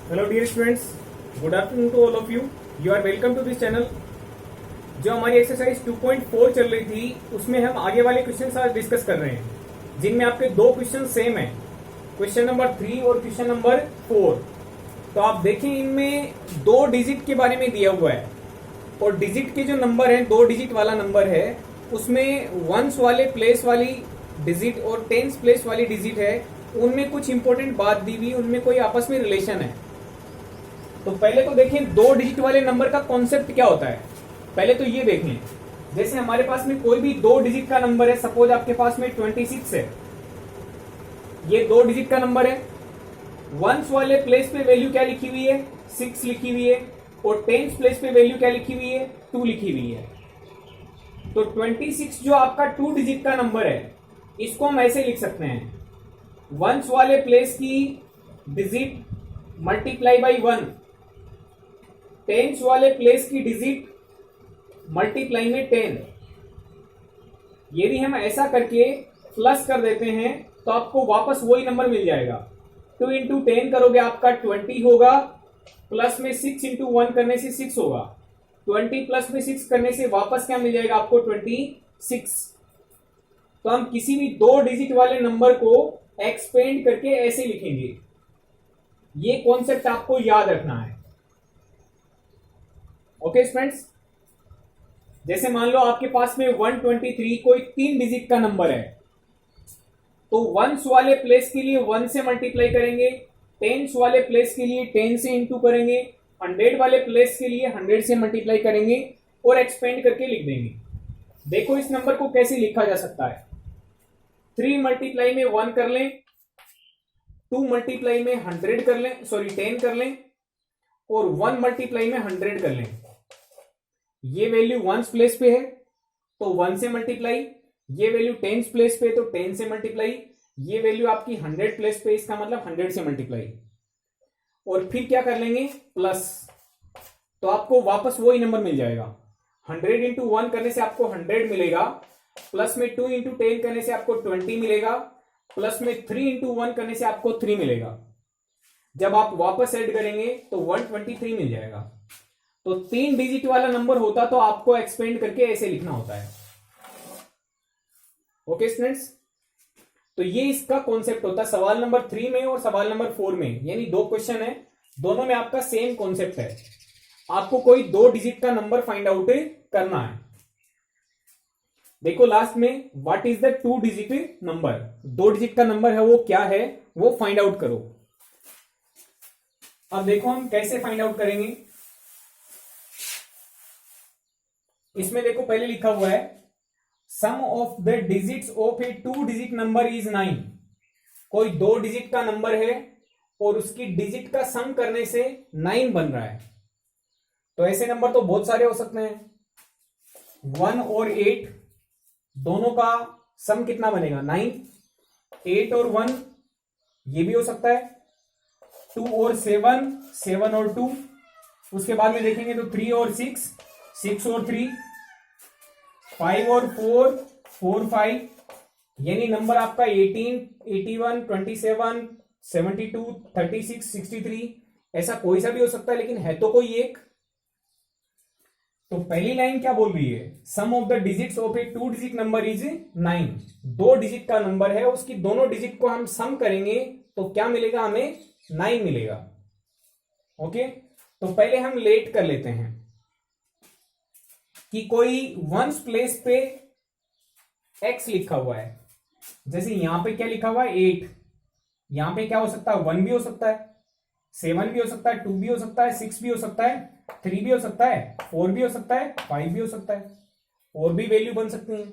Hello dear students, good afternoon to all of you. You are welcome to this channel. जो हमारी exercise 2.4 चल रही थी उसमें हम आगे वाले क्वेश्चन आज डिस्कस कर रहे हैं, जिनमें आपके दो क्वेश्चन सेम हैं, क्वेश्चन नंबर 3 और क्वेश्चन नंबर 4। तो आप देखें, इनमें दो डिजिट के बारे में दिया हुआ है और डिजिट के जो नंबर है, दो डिजिट वाला नंबर है, उसमें वंस वाले प्लेस वाली डिजिट और टेंस प्लेस वाली डिजिट है, उनमें कुछ इंपॉर्टेंट बात दी हुई, उनमें कोई आपस में रिलेशन है। तो पहले तो देखें दो डिजिट वाले नंबर का कॉन्सेप्ट क्या होता है। पहले तो ये देख लें, जैसे हमारे पास में कोई भी दो डिजिट का नंबर है, सपोज आपके पास में 26 है, ये दो डिजिट का नंबर है। वंस वाले प्लेस पे वैल्यू क्या लिखी हुई है, 6 लिखी हुई है, और टेंस प्लेस पे वैल्यू क्या लिखी हुई है, 2 लिखी हुई है। तो 26 जो आपका 2 डिजिट का नंबर है, इसको हम ऐसे लिख सकते हैं, वंस वाले प्लेस की डिजिट मल्टीप्लाई बाई 1, टेंस वाले प्लेस की डिजिट मल्टीप्लाई में 10। यदि हम ऐसा करके प्लस कर देते हैं तो आपको वापस वही नंबर मिल जाएगा। 2 इंटू 10 करोगे आपका 20 होगा, प्लस में 6 इंटू 1 करने से 6 होगा, 20 प्लस में 6 करने से वापस क्या मिल जाएगा आपको, 26। तो हम किसी भी दो डिजिट वाले नंबर को एक्सपेंड करके ऐसे लिखेंगे। ये कॉन्सेप्ट आपको याद रखना है। ओके स्टूडेंट्स, जैसे मान लो आपके पास में 123 कोई 3 डिजिट का नंबर है, तो वंस वाले प्लेस के लिए 1 से मल्टीप्लाई करेंगे, टेंस वाले प्लेस के लिए 10 से इंटू करेंगे, 100 वाले प्लेस के लिए 100 से मल्टीप्लाई करेंगे और एक्सपेंड करके लिख देंगे। देखो इस नंबर को कैसे लिखा जा सकता है। 3 मल्टीप्लाई में 1 कर लें, 2 मल्टीप्लाई में 100 कर लें, 10 कर लें, और 1 मल्टीप्लाई में 100 कर लें। ये वैल्यू वंस प्लेस पे है तो 1 से मल्टीप्लाई, ये वैल्यू टेंस प्लेस पे तो 10 से मल्टीप्लाई, ये वैल्यू आपकी 100 प्लेस पे, इसका मतलब 100 से मल्टीप्लाई, और फिर क्या कर लेंगे, प्लस। तो आपको वापस वही नंबर मिल जाएगा। 100 इंटू 1 करने से आपको 100 मिलेगा, प्लस में 2 इंटू 10 करने से आपको 20 मिलेगा, प्लस में 3 इंटू 1 करने से आपको 3 मिलेगा। जब आप वापस ऐड करेंगे तो 123 मिल जाएगा। तो 3 डिजिट वाला नंबर होता तो आपको एक्सपेंड करके ऐसे लिखना होता है। ओके स्टूडेंट्स, तो ये इसका कॉन्सेप्ट होता है सवाल नंबर 3 में और सवाल नंबर 4 में, यानी दो क्वेश्चन है, दोनों में आपका सेम कॉन्सेप्ट है। आपको कोई दो डिजिट का नंबर फाइंड आउट करना है। देखो लास्ट में, what is the 2 digit number, दो डिजिट का नंबर है वो क्या है, वो फाइंड आउट करो। अब देखो हम कैसे फाइंड आउट करेंगे। इसमें देखो पहले लिखा हुआ है, sum of the digits of a 2 digit number is 9। कोई दो डिजिट का नंबर है और उसकी डिजिट का सम करने से 9 बन रहा है। तो ऐसे नंबर तो बहुत सारे हो सकते हैं। 1 और 8 दोनों का सम कितना बनेगा, 9। 8 और 1 ये भी हो सकता है। 2 और 7, 7 और 2, उसके बाद में देखेंगे तो 3 और 6, 6 और 3, 5 और 4, 4, 5, यानी नंबर आपका 18, 81, 27, 72, 36, 63, ऐसा कोई सा भी हो सकता है, लेकिन है तो कोई एक। तो पहली लाइन क्या बोल रही है, sum of the digits of a 2 digit number is 9। दो डिजिट का नंबर है, उसकी दोनों डिजिट को हम सम करेंगे तो क्या मिलेगा, हमें 9 मिलेगा। ओके, तो पहले हम लेट कर लेते हैं कि कोई वंस प्लेस पे x लिखा हुआ है। जैसे यहां पे क्या लिखा हुआ है, 8, यहां पे क्या हो सकता है, 1 भी हो सकता है, 7 भी हो सकता है, 2 भी हो सकता है, 6 भी हो सकता है, 3 भी हो सकता है, 4 भी हो सकता है, 5 भी हो सकता है, और भी वैल्यू बन सकती है।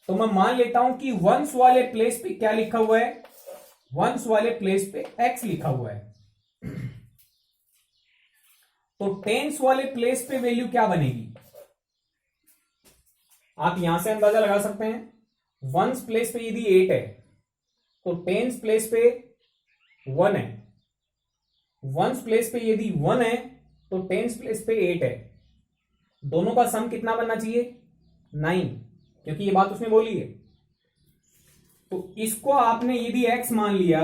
तो मैं मान लेता हूं कि वंस वाले प्लेस पे क्या लिखा हुआ है, वंस वाले प्लेस पे x लिखा हुआ है। तो टेंस वाले प्लेस पे वैल्यू क्या बनेगी, आप यहां से अंदाजा लगा सकते हैं। वंस प्लेस पे यदि 8 है तो टेंस प्लेस पे 1 है, वंस प्लेस पे यदि 1 है तो टेंस प्लेस पे 8 है। दोनों का सम कितना बनना चाहिए, 9, क्योंकि ये बात उसने बोली है। तो इसको आपने यदि x मान लिया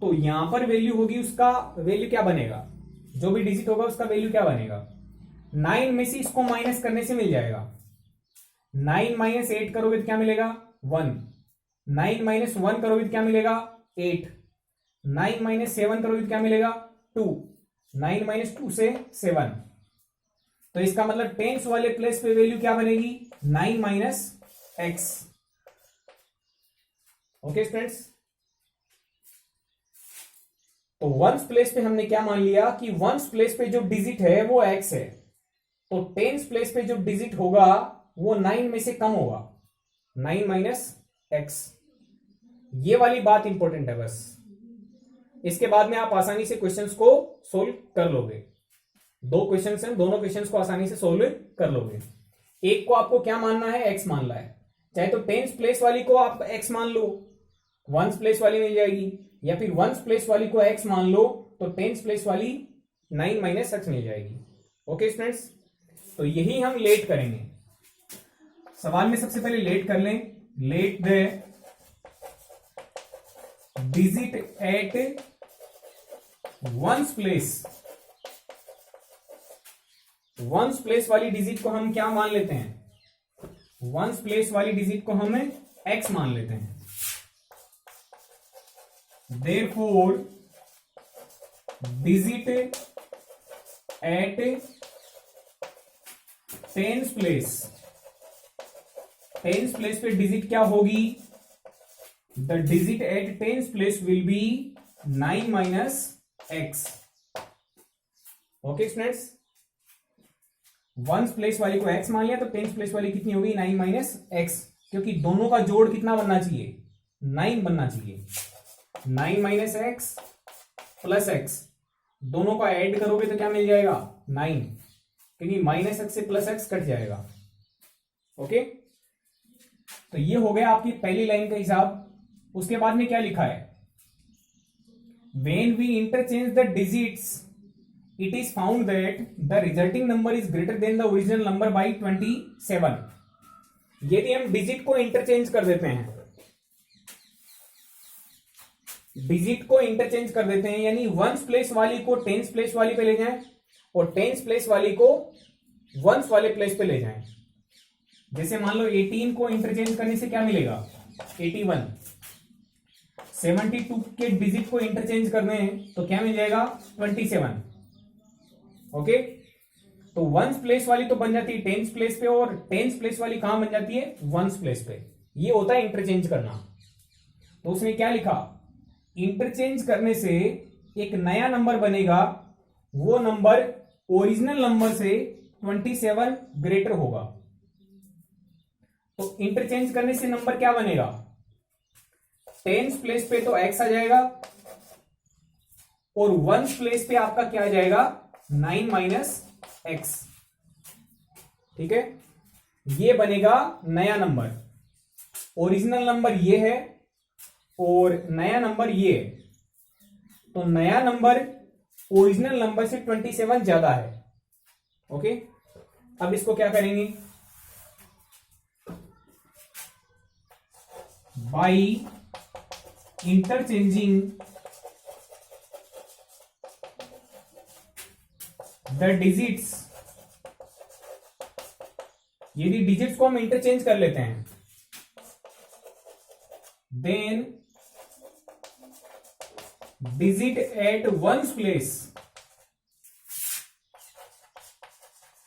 तो यहां पर वैल्यू होगी, उसका वैल्यू क्या बनेगा, जो भी डिजिट होगा उसका वैल्यू क्या बनेगा, 9 में से इसको माइनस करने से मिल जाएगा। 9 माइनस 8 करोगे तो क्या मिलेगा 1, 9 माइनस 1 करोगे तो क्या मिलेगा 8, 9 माइनस 7 करोगे तो क्या मिलेगा 2, 9 माइनस 2 से 7। तो इसका मतलब टेंस वाले प्लेस पे वैल्यू क्या बनेगी 9 माइनस एक्स। ओके स्टूडेंट्स, तो वंस प्लेस पे हमने क्या मान लिया कि वंस प्लेस पे जो डिजिट है वो एक्स है, तो टेंस प्लेस पे जो डिजिट होगा वो 9 में से कम होगा, 9 माइनस एक्स। ये वाली बात इंपॉर्टेंट है बस। इसके बाद में आप आसानी से क्वेश्चंस को सोल्व कर लोगे। 2 क्वेश्चंस हैं, दोनों क्वेश्चंस को आसानी से सोल्व कर लोगे। एक को आपको क्या मानना है, एक्स मानना है, चाहे तो टेंस प्लेस वाली को आप एक्स मान लो, वंस प्लेस वाली मिल जाएगी, या फिर वंस प्लेस वाली को एक्स मान लो तो टेंस प्लेस वाली 9 माइनस एक्स मिल जाएगी। ओके स्टूडेंट्स, तो यही हम लेट करेंगे। सवाल में सबसे पहले लेट कर लें, let the digit at ones place. Ones place वाली डिजिट को हम क्या मान लेते हैं, वंस प्लेस वाली डिजिट को हम एक्स मान लेते हैं। Therefore, digit at tens place, tens place पे डिजिट क्या होगी, the digit at tens place will be 9 minus x। Okay students, once place वाली को x मान लिया तो टेंस प्लेस वाली कितनी होगी 9 माइनस एक्स, क्योंकि दोनों का जोड़ कितना बनना चाहिए 9 बनना चाहिए। 9 माइनस एक्स प्लस एक्स, दोनों का ऐड करोगे तो क्या मिल जाएगा 9, क्योंकि माइनस एक्स से प्लस एक्स कट जाएगा। ओके, तो ये हो गया आपकी पहली लाइन का हिसाब। उसके बाद में क्या लिखा है, when we interchange the digits it is found that the resulting number is greater than the original number by 27। यदि हम डिजिट को इंटरचेंज कर देते हैं, डिजिट को इंटरचेंज कर देते हैं, यानी वंस प्लेस वाली को टेंस प्लेस वाली पे ले जाएं और टेंस प्लेस वाली को वंस वाले प्लेस पे ले जाएं। जैसे मान लो 18 को इंटरचेंज करने से क्या मिलेगा 81, 72 के डिजिट को इंटरचेंज करने हैं तो क्या मिल जाएगा 27। ओके, तो वंस प्लेस वाली तो बन जाती है टेंस प्लेस पे और टेंस प्लेस वाली कहां बन जाती है वंस प्लेस पे। ये होता है इंटरचेंज करना। तो उसने क्या लिखा, इंटरचेंज करने से एक नया नंबर बनेगा, वो नंबर ओरिजिनल नंबर से 27 ग्रेटर होगा। तो इंटरचेंज करने से नंबर क्या बनेगा, टेंस प्लेस पे तो x आ जाएगा और वंस प्लेस पे आपका क्या आ जाएगा 9 माइनस एक्स। ठीक है, ये बनेगा नया नंबर। ओरिजिनल नंबर ये है और नया नंबर ये है, तो नया नंबर ओरिजिनल नंबर से 27 ज्यादा है। ओके, अब इसको क्या करेंगे, बाई इंटरचेंजिंग द डिजिट्स। यदि डिजिट्स को हम इंटरचेंज कर लेते हैं, then digit at ones place,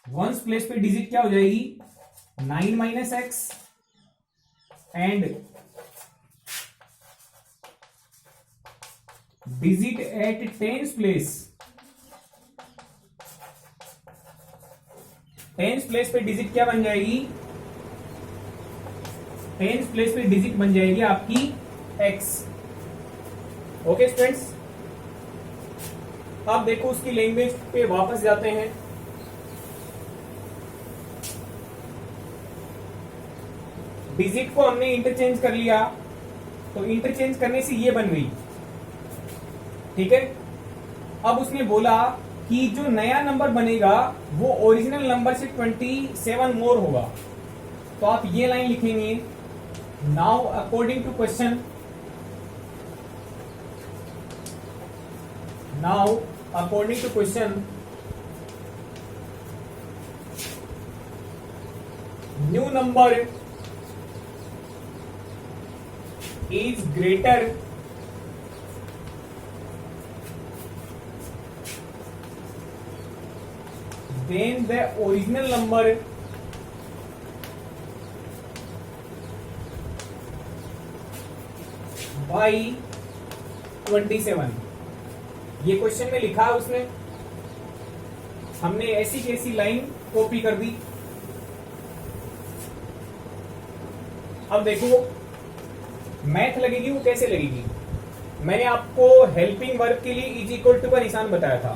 ones place पे डिजिट क्या हो जाएगी 9 minus x and digit at tens place, tens place पे डिजिट क्या बन जाएगी, टेंस प्लेस पे डिजिट बन जाएगी आपकी एक्स। ओके स्टूडेंट्स, अब देखो उसकी लैंग्वेज पे वापस जाते हैं। डिजिट को हमने इंटरचेंज कर लिया, तो इंटरचेंज करने से ये बन गई। ठीक है, अब उसने बोला कि जो नया नंबर बनेगा वो ओरिजिनल नंबर से 27 मोर होगा। तो आप ये लाइन लिखेंगे, now according to question now according to question, new number is greater than the original number by 27। ये क्वेश्चन में लिखा है उसने, हमने ऐसी कैसी लाइन कॉपी कर दी। अब देखो मैथ लगेगी वो कैसे लगेगी। मैंने आपको हेल्पिंग वर्ब के लिए इज इक्वल टू का निशान बताया था,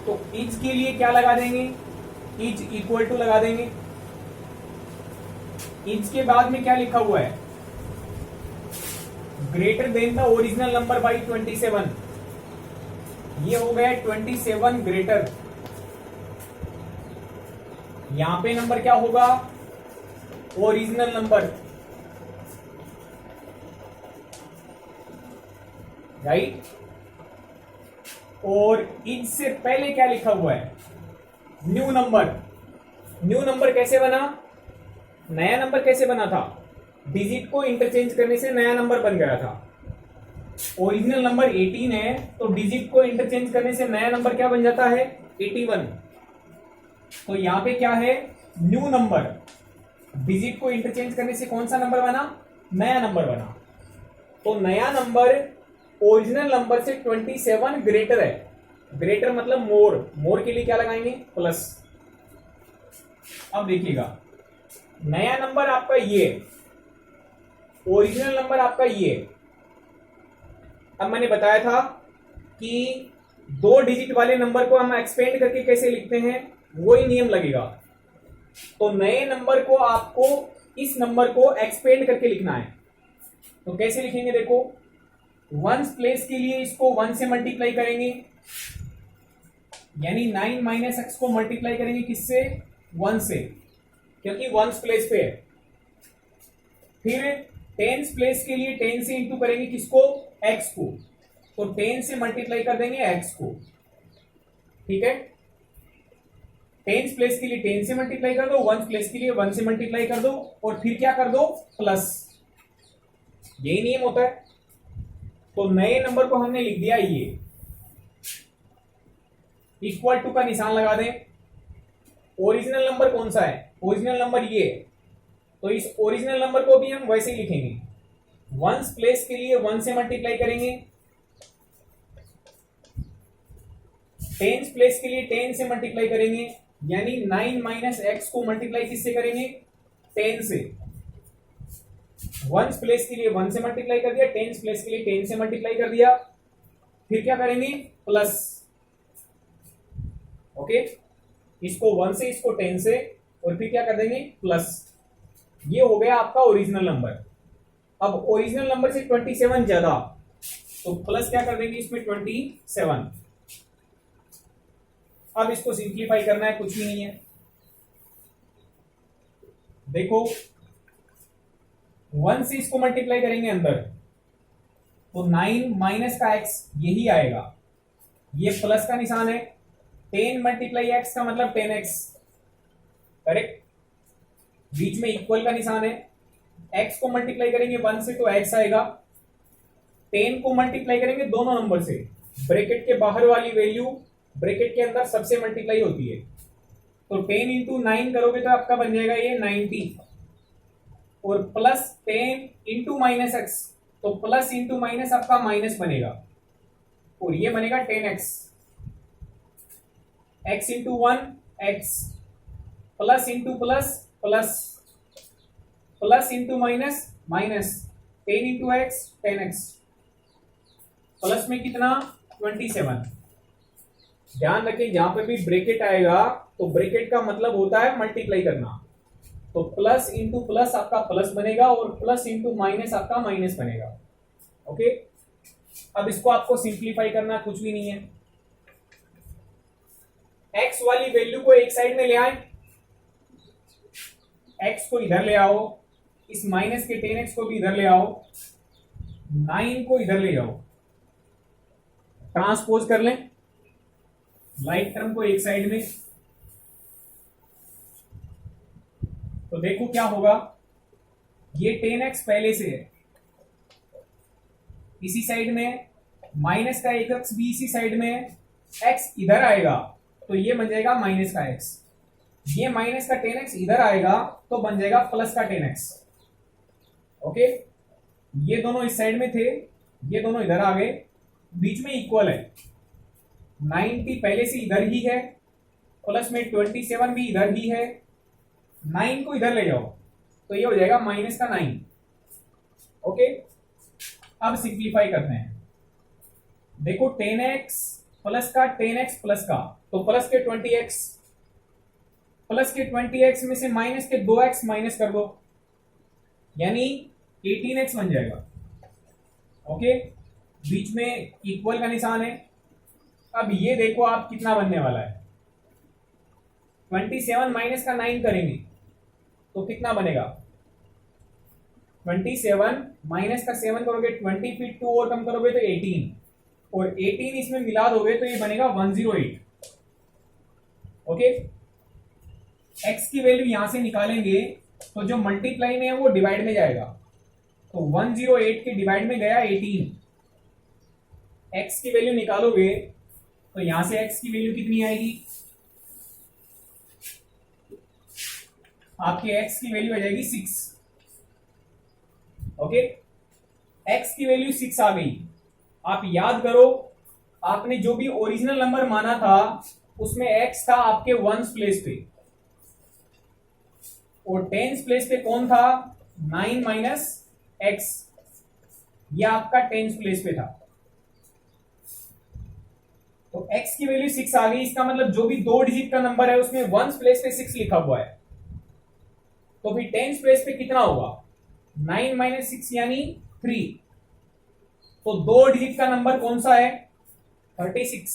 तो इज के लिए क्या लगा देंगे, इज इक्वल टू लगा देंगे। इज के बाद में क्या लिखा हुआ है, greater than the original number by 27। ये हो गया 27 ग्रेटर। यहां पे नंबर क्या होगा, ओरिजिनल नंबर, राइट। और इज से पहले क्या लिखा हुआ है, न्यू नंबर। न्यू नंबर कैसे बना, नया नंबर कैसे बना था, डिजिट को इंटरचेंज करने से नया नंबर बन गया था। ओरिजिनल नंबर 18 है, तो डिजिट को इंटरचेंज करने से नया नंबर क्या बन जाता है, 81। तो यहां पे क्या है, न्यू नंबर, डिजिट को इंटरचेंज करने से कौन सा नंबर बना, नया नंबर बना। तो नया नंबर ओरिजिनल नंबर से 27 ग्रेटर है। ग्रेटर मतलब मोर, मोर के लिए क्या लगाएंगे, प्लस। अब देखिएगा, नया नंबर आपका ये, ओरिजिनल नंबर आपका ये। अब मैंने बताया था कि 2 डिजिट वाले नंबर को हम एक्सपेंड करके कैसे लिखते हैं, वही नियम लगेगा। तो नए नंबर को आपको इस नंबर को एक्सपेंड करके लिखना है। तो कैसे लिखेंगे, देखो वंस प्लेस के लिए इसको 1 से मल्टीप्लाई करेंगे, यानी 9 माइनस एक्स को मल्टीप्लाई करेंगे किससे, 1 से, क्योंकि वंस प्लेस पे है। फिर टेंस प्लेस के लिए 10 से इंटू करेंगे किसको, एक्स को, तो 10 से मल्टीप्लाई कर देंगे एक्स को, ठीक है। टेंस प्लेस के लिए 10 से मल्टीप्लाई कर दो, वंस प्लेस के लिए 1 से मल्टीप्लाई कर दो, और फिर क्या कर दो, प्लस। यही नियम होता है। तो नए नंबर को हमने लिख दिया ये, इक्वल टू का निशान लगा दें। ओरिजिनल नंबर कौन सा है, ओरिजिनल नंबर ये, तो इस ओरिजिनल नंबर को भी हम वैसे ही लिखेंगे। वंस प्लेस के लिए 1 से मल्टीप्लाई करेंगे, टेंस प्लेस के लिए 10 से मल्टीप्लाई करेंगे, यानी 9 माइनस एक्स को मल्टीप्लाई किससे करेंगे, 10 से। वंस प्लेस के लिए 1 से मल्टीप्लाई कर दिया, टेंस प्लेस के लिए 10 से मल्टीप्लाई कर दिया, फिर क्या करेंगे, प्लस। ओके, इसको 1 से, इसको 10 से, और फिर क्या कर देंगे, प्लस। ये हो गया आपका ओरिजिनल नंबर। अब ओरिजिनल नंबर से 27 ज्यादा, तो प्लस क्या कर देंगे इसमें, 27। अब इसको सिंप्लीफाई करना है, कुछ भी नहीं है। देखो 1 से इसको मल्टीप्लाई करेंगे अंदर, तो 9 माइनस का x यही आएगा, ये प्लस का निशान है। 10 मल्टीप्लाई x का मतलब 10x, करेक्ट। बीच में इक्वल का निशान है। x को मल्टीप्लाई करेंगे 1 से तो x आएगा। 10 को मल्टीप्लाई करेंगे दोनों नंबर से, ब्रैकेट के बाहर वाली वैल्यू ब्रैकेट के अंदर सबसे मल्टीप्लाई होती है। तो 10 इंटू 9 करोगे तो आपका बन जाएगा ये 90, और प्लस 10 इंटू माइनस एक्स, तो प्लस इंटू माइनस आपका माइनस बनेगा, और ये बनेगा 10x। x into 1 x, plus into plus plus, plus into minus minus, 10 into x 10x, plus में कितना 27। ध्यान रखें जहां पे भी ब्रैकेट आएगा तो ब्रैकेट का मतलब होता है मल्टीप्लाई करना। तो प्लस इंटू प्लस आपका प्लस बनेगा, और प्लस इंटू माइनस आपका माइनस बनेगा। ओके, अब इसको आपको सिंप्लीफाई करना, कुछ भी नहीं है। एक्स वाली वैल्यू को एक साइड में ले आए, एक्स को इधर ले आओ, इस माइनस के 10x को भी इधर ले आओ, 9 को इधर ले जाओ, ट्रांसपोज कर लें लाइक टर्म को एक साइड में, तो देखो क्या होगा, ये 10x पहले से है इसी साइड में, माइनस का एक एक्स भी इसी साइड में, x इधर आएगा तो ये बन जाएगा माइनस का x, ये माइनस का 10x इधर आएगा तो बन जाएगा प्लस का 10x। ओके, ये दोनों इस साइड में थे, ये दोनों इधर आ गए, बीच में इक्वल है, 90 पहले से इधर ही है, प्लस में 27 भी इधर ही है, 9 को इधर ले जाओ तो ये हो जाएगा माइनस का 9। ओके, अब सिंप्लीफाई करते हैं, देखो 10x प्लस का 10x प्लस का, तो प्लस के 20x, प्लस के 20x में से माइनस के 2x माइनस कर दो, यानी 18x बन जाएगा। ओके, बीच में इक्वल का निशान है। अब ये देखो आप कितना बनने वाला है, 27 माइनस का 9 करेंगे तो कितना बनेगा, 27 माइनस का 7 करोगे 20, फिर 2 और कम करोगे तो 18, और 18 इसमें मिला दोगे तो ये बनेगा 108। ओके, x की वैल्यू यहां से निकालेंगे तो जो मल्टीप्लाई में है वो डिवाइड में जाएगा, तो 108 के डिवाइड में गया 18, x की वैल्यू निकालोगे तो यहां से x की वैल्यू कितनी आएगी, आपके x की वैल्यू आ जाएगी 6। ओके, x की वैल्यू 6 आ गई। आप याद करो, आपने जो भी ओरिजिनल नंबर माना था उसमें x था आपके वंस प्लेस पे, और टेंस प्लेस पे कौन था, 9 माइनस एक्स, यह आपका टेंस प्लेस पे था। तो x की वैल्यू 6 आ गई, इसका मतलब जो भी 2 डिजिट का नंबर है उसमें वंस प्लेस पे 6 लिखा हुआ है, तो फिर टेंस प्लेस पे कितना होगा, 9 माइनस 6 यानी 3। तो 2 डिजिट का नंबर कौन सा है, 36,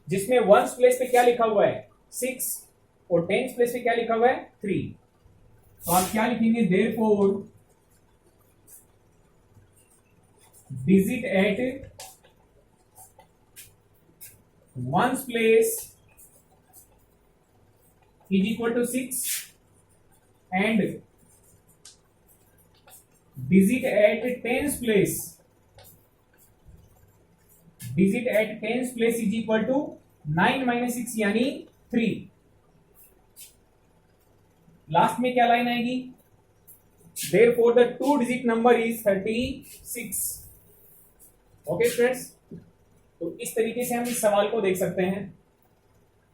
जिसमें वंस प्लेस पे क्या लिखा हुआ है 6 और टेंस प्लेस पे क्या लिखा हुआ है 3। तो आप क्या लिखेंगे, therefore digit at ones place is equal to 6 and digit at tens place, digit at tens place is equal to 9 minus 6 यानी 3। लास्ट में क्या लाइन आएगी, therefore the 2 digit number is 36। Okay friends, तो इस तरीके से हम इस सवाल को देख सकते हैं।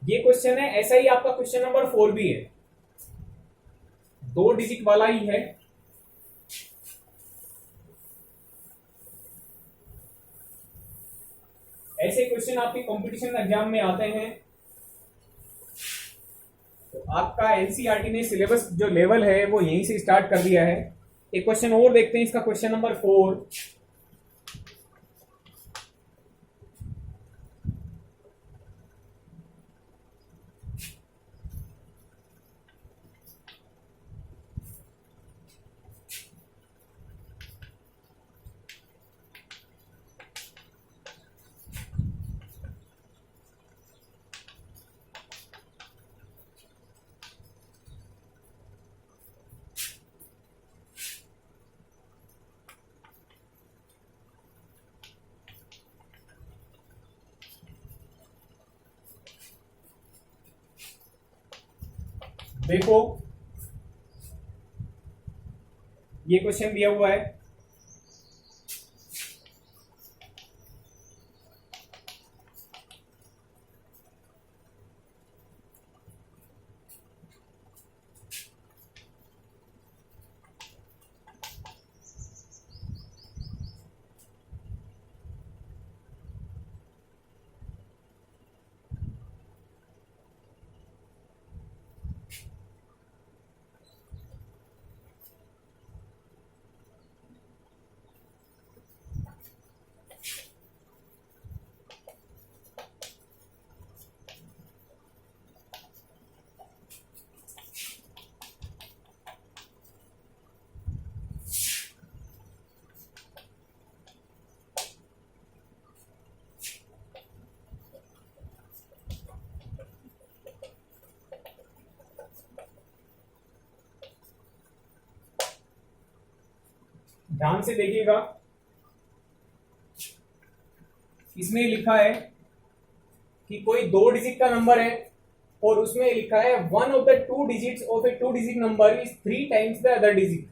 ये क्वेश्चन है, ऐसा ही आपका क्वेश्चन नंबर 4 भी है, 2 डिजिट वाला ही है। ऐसे क्वेश्चन आपके कंपटीशन एग्जाम में आते हैं। तो आपका एनसीईआरटी ने सिलेबस जो लेवल है वो यहीं से स्टार्ट कर दिया है। एक क्वेश्चन और देखते हैं, इसका क्वेश्चन नंबर 4। देखो ये क्वेश्चन दिया हुआ है, ध्यान से देखिएगा, इसमें लिखा है कि कोई 2 डिजिट का नंबर है और उसमें लिखा है one of the 2 digits of a 2 digit number is 3 times the other digit.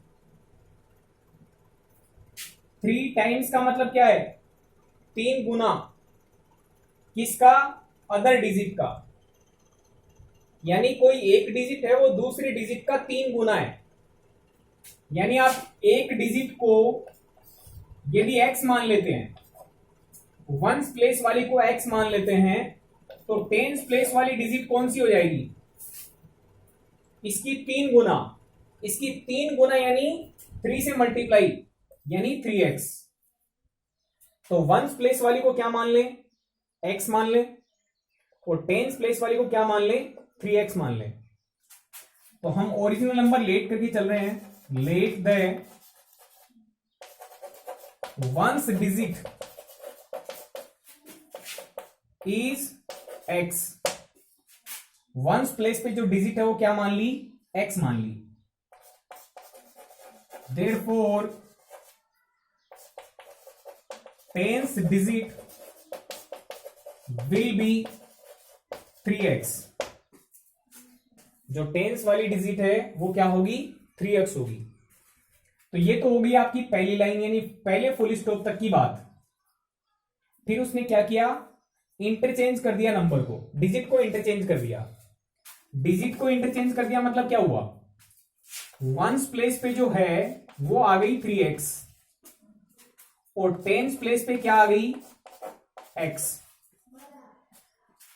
3 times का मतलब क्या है? 3 गुना किसका? अदर डिजिट का। यानी कोई एक डिजिट है वो दूसरी डिजिट का 3 गुना है। यानी आप एक डिजिट को यदि x मान लेते हैं, वंस प्लेस वाली को x मान लेते हैं, तो टेंस प्लेस वाली डिजिट कौन सी हो जाएगी? इसकी 3 गुना। इसकी 3 गुना यानी 3 से मल्टीप्लाई, यानी 3x। तो वंस प्लेस वाली को क्या मान लें? x मान लें, और टेंस प्लेस वाली को क्या मान लें? 3x मान लें। तो हम ओरिजिनल नंबर लेट करके चल रहे हैं। Let the ones digit is x। Once place पे जो डिजिट है वो क्या मान ली? x मान ली। Therefore tens digit will be 3x। जो टेंस वाली डिजिट है वो क्या होगी? 3x होगी। तो ये तो होगी आपकी पहली लाइन, यानी पहले फुल स्टॉप तक की बात। फिर उसने क्या किया? इंटरचेंज कर दिया नंबर को, डिजिट को इंटरचेंज कर दिया। डिजिट को इंटरचेंज कर दिया मतलब क्या हुआ? वंस प्लेस पे जो है वो आ गई 3x, और टेंस प्लेस पे क्या आ गई? x।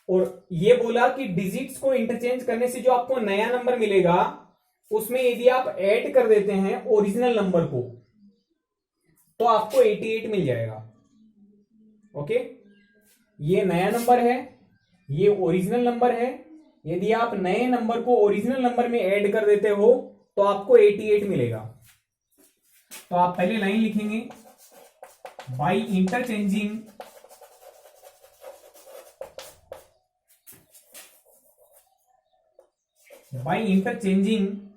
और ये बोला कि डिजिट्स को इंटरचेंज करने से जो आपको नया नंबर मिलेगा उसमें यदि आप ऐड कर देते हैं ओरिजिनल नंबर को तो आपको 88 मिल जाएगा। ओके, ये नया नंबर है, ये ओरिजिनल नंबर है। यदि आप नए नंबर को ओरिजिनल नंबर में ऐड कर देते हो तो आपको 88 मिलेगा। तो आप पहले लाइन लिखेंगे, by interchanging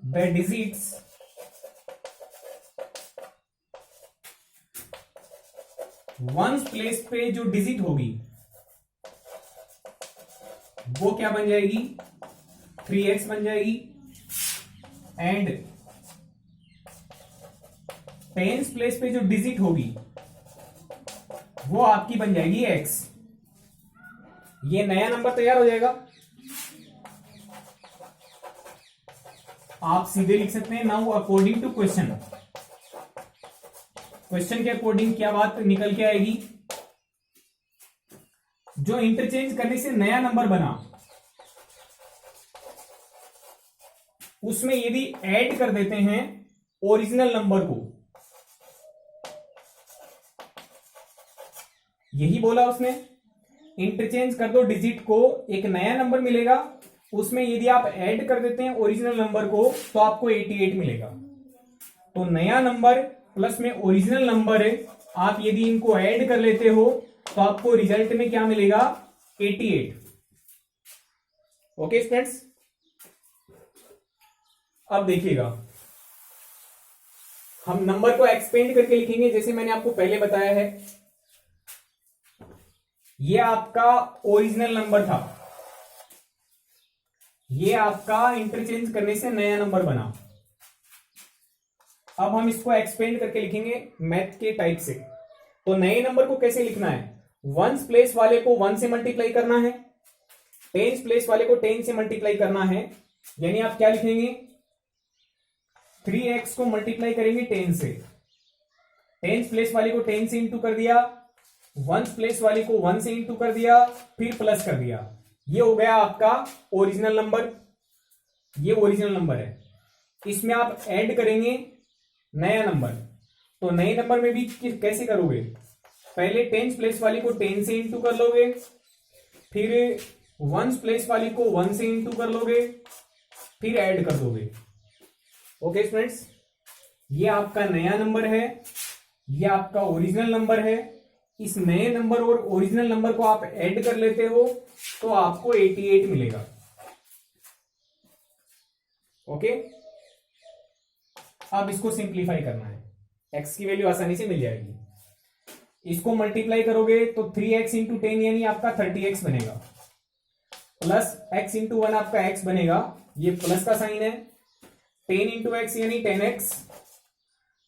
the digits once place पे जो डिजिट होगी वो क्या बन जाएगी? 3x बन जाएगी। एंड टेंस प्लेस पे जो डिजिट होगी वो आपकी बन जाएगी x। ये नया नंबर तैयार हो जाएगा। आप सीधे लिख सकते हैं, now according to question. Question के अकॉर्डिंग क्या बात निकल के आएगी? जो इंटरचेंज करने से नया नंबर बना उसमें यदि ऐड कर देते हैं ओरिजिनल नंबर को, यही बोला उसने, इंटरचेंज कर दो डिजिट को, एक नया नंबर मिलेगा, उसमें यदि आप ऐड कर देते हैं ओरिजिनल नंबर को तो आपको 88 मिलेगा। तो नया नंबर प्लस में ओरिजिनल नंबर है, आप यदि इनको ऐड कर लेते हो तो आपको रिजल्ट में क्या मिलेगा? 88। ओके स्टूडेंट्स, अब देखिएगा, हम नंबर को एक्सपेंड करके लिखेंगे जैसे मैंने आपको पहले बताया है। ये आपका ओरिजिनल नंबर था, ये आपका इंटरचेंज करने से नया नंबर बना। अब हम इसको एक्सपेंड करके लिखेंगे मैथ के टाइप से। तो नए नंबर को कैसे लिखना है? वंस प्लेस वाले को 1 से मल्टीप्लाई करना है, टेंस प्लेस वाले को 10 से मल्टीप्लाई करना है। यानी आप क्या लिखेंगे? 3x को मल्टीप्लाई करेंगे 10 से, टेंस प्लेस वाले को 10 से इंटू कर दिया, वंस प्लेस वाले को 1 से इंटू कर दिया, फिर प्लस कर दिया। ये हो गया आपका ओरिजिनल नंबर। ये ओरिजिनल नंबर है, इसमें आप ऐड करेंगे नया नंबर। तो नए नंबर में भी कैसे करोगे? पहले टेंस प्लेस वाली को 10 से इंटू कर लोगे, फिर वंस प्लेस वाली को 1 से इंटू कर लोगे, फिर ऐड कर दोगे। ओके स्टूडेंट्स, ये आपका नया नंबर है, ये आपका ओरिजिनल नंबर है। इस नए नंबर और ओरिजिनल नंबर को आप ऐड कर लेते हो तो आपको 88 मिलेगा। ओके, अब इसको सिंप्लीफाई करना है। एक्स की वैल्यू आसानी से मिल जाएगी। इसको मल्टीप्लाई करोगे तो 3x इंटू 10 यानी आपका 30x बनेगा, प्लस x इंटू 1 आपका x बनेगा, ये प्लस का साइन है। 10 इंटू एक्स यानी 10x,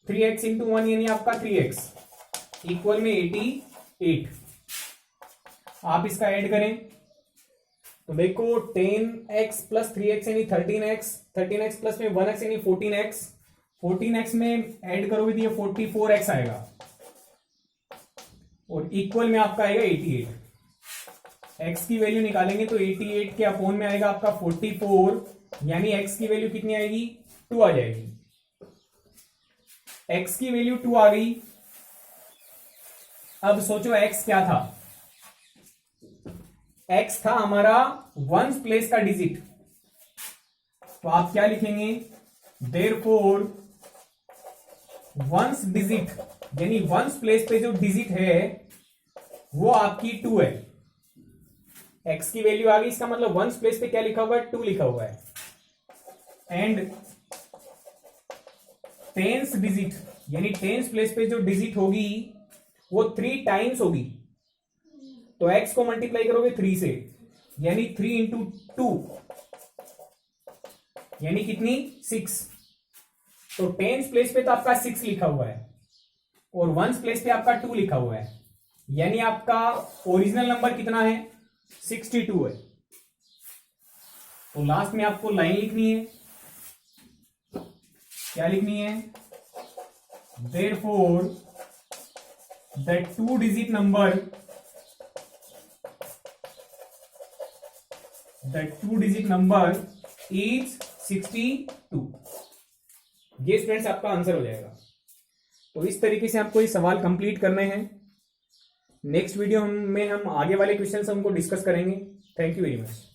3x इंटू 1 यानी आपका 3x, इक्वल में 88। आप इसका ऐड करें तो देखो 10x प्लस 3x यानी 13x, 13x प्लस में 1x यानी 14x, 14x में ऐड करोगे तो ये 44x आएगा और इक्वल में आपका आएगा 88। x की वैल्यू निकालेंगे तो 88 के अपोन में आएगा आपका 44, यानी x की वैल्यू कितनी आएगी, 2 आ जाएगी। x की वैल्यू 2 आ गई। अब सोचो x क्या था, x था हमारा वंस प्लेस का डिजिट, तो आप क्या लिखेंगे, देयरफॉर वंस डिजिट यानी वंस प्लेस पे जो डिजिट है वो आपकी 2 है। x की वैल्यू आ गई, इसका मतलब वंस प्लेस पे क्या लिखा हुआ है, 2 लिखा हुआ है। एंड टेंस डिजिट यानी टेंस प्लेस पे जो डिजिट होगी वो 3 टाइम्स होगी, तो x को मल्टीप्लाई करोगे 3 से, यानी 3 इंटू 2 यानी कितनी, 6। तो टेंस प्लेस पे तो आपका 6 लिखा हुआ है और वंस प्लेस पे आपका 2 लिखा हुआ है, यानी आपका ओरिजिनल नंबर कितना है, 62 है। तो लास्ट में आपको लाइन लिखनी है, क्या लिखनी है, therefore that 2 digit number, that 2 digit number is 62। ये स्टूडेंट्स आपका आंसर हो जाएगा। तो इस तरीके से आपको ये सवाल कंप्लीट करने हैं। नेक्स्ट वीडियो में हम आगे वाले क्वेश्चंस हमको डिस्कस करेंगे। Thank you very much.